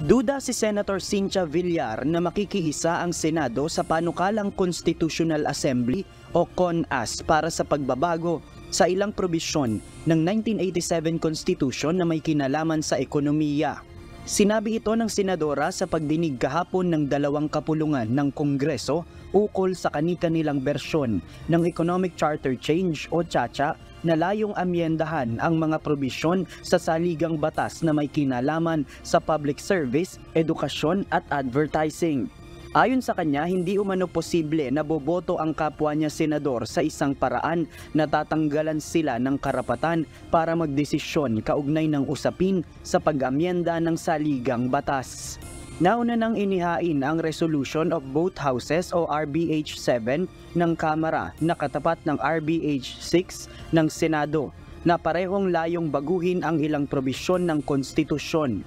Duda si Senator Cynthia Villar na makikihisa ang Senado sa panukalang Constitutional Assembly o CONAS para sa pagbabago sa ilang probisyon ng 1987 Constitution na may kinalaman sa ekonomiya. Sinabi ito ng senadora sa pagdinig kahapon ng dalawang kapulungan ng Kongreso ukol sa kani-kanilang bersyon ng Economic Charter Change o CHACHA na layong amyendahan ang mga probisyon sa saligang batas na may kinalaman sa public service, edukasyon at advertising. Ayon sa kanya, hindi umano posible na boboto ang kapwa niya senador sa isang paraan na tatanggalan sila ng karapatan para magdesisyon kaugnay ng usapin sa pag-amyenda ng saligang batas. Nauna nang inihain ang Resolution of Both Houses o RBH 7 ng Kamara na katapat ng RBH 6 ng Senado na parehong layong baguhin ang ilang probisyon ng konstitusyon.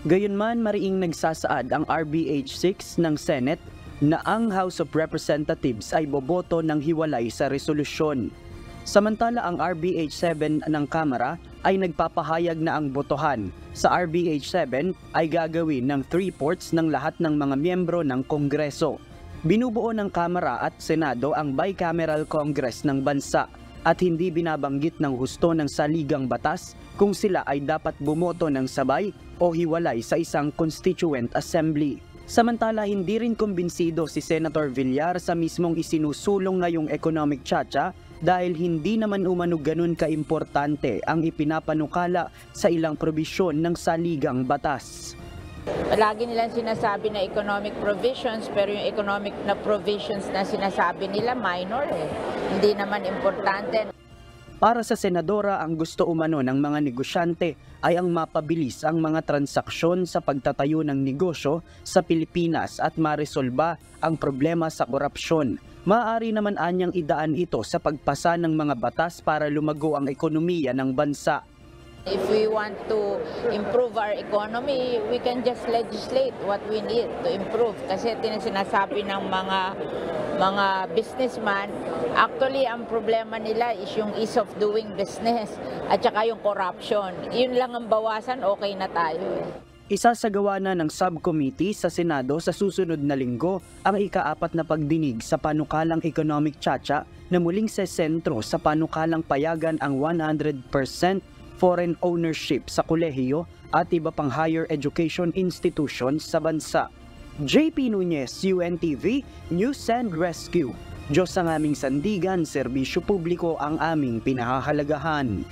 Gayunman, mariing nagsasaad ang RBH 6 ng Senate na ang House of Representatives ay boboto ng hiwalay sa resolusyon. Samantala ang RBH 7 ng Kamara ay nagpapahayag na ang botohan sa RBH 7 ay gagawin ng 3/4 ng lahat ng mga miyembro ng Kongreso. Binubuo ng Kamara at Senado ang bicameral Congress ng bansa at hindi binabanggit ng husto ng saligang batas kung sila ay dapat bumoto ng sabay o hiwalay sa isang constituent assembly. Samantala, hindi rin kumbinsido si Senator Villar sa mismong isinusulong ngayong economic chacha dahil hindi naman umano ganun kaimportante ang ipinapanukala sa ilang probisyon ng saligang batas. Lagi nilang sinasabi na economic provisions pero yung economic na provisions na sinasabi nila minor Hindi naman importante. Para sa senadora, ang gusto umano ng mga negosyante ay ang mapabilis ang mga transaksyon sa pagtatayo ng negosyo sa Pilipinas at maresolba ang problema sa korupsyon. Maaari naman anyang idaan ito sa pagpasa ng mga batas para lumago ang ekonomiya ng bansa. If we want to improve our economy, we can just legislate what we need to improve. Kasi sinasabi ng mga businessman, actually ang problema nila is yung ease of doing business at saka yung corruption. Yun lang ang bawasan, okay na tayo. Isasagawa na ng subcommittee sa Senado sa susunod na linggo ang ika-4 na pagdinig sa panukalang economic chacha na muling sesentro sa panukalang payagan ang 100% foreign ownership sa kolehiyo at iba pang higher education institutions sa bansa. JP Nunez, UNTV, News and Rescue. Diyos ang aming sandigan, serbisyo publiko ang aming pinahahalagahan.